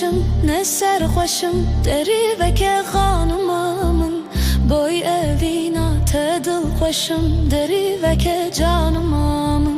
خوشم نه سر خوشم دری وکه خانمامن بای اوینا تدل خوشم دری وکه جانمامن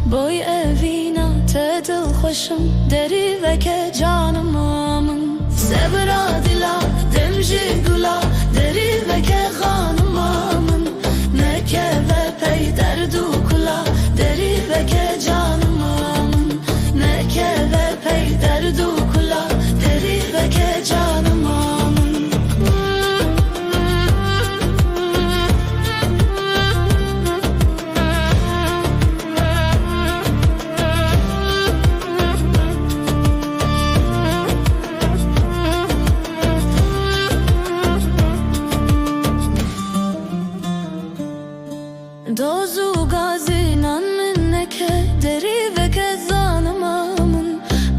بای اوینا تدل خوشم دری وکه جانمامن سبرا دلا دمجی گلا دری وکه خانمامن نکه و پی دردو کلا دری وکه جانمامن نکه و پی دردو کلا دری وکه جانمامن دوزو گازینان من نکه دری وکه زانمامن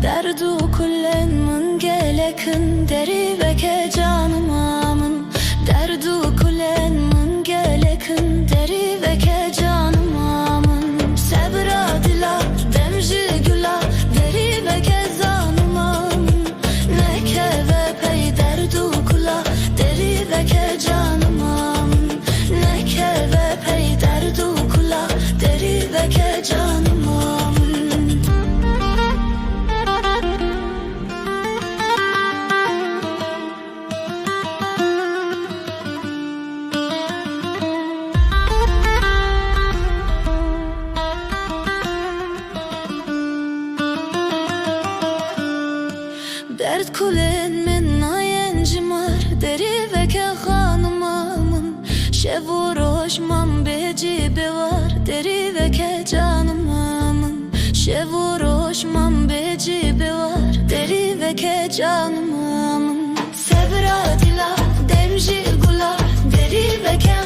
دردو کلن من گلکن دری وکه جانمامن دردو کلن من گلکن دری وکه جانمامن سبرا دلا دمجی گلا دری وکه زانمامن نکه و پی دردو کلا دری وکه جانمامن نکه و پی دردو کلا دری وکه جانمامن درد کلن من ناینجمار دری وکه خانمامن شب و روش من به جیب وار دری وکه جانمامن شب و روش من به جیب وار دری وکه جانمامن سبرا دلا دمجی گلا دری وکه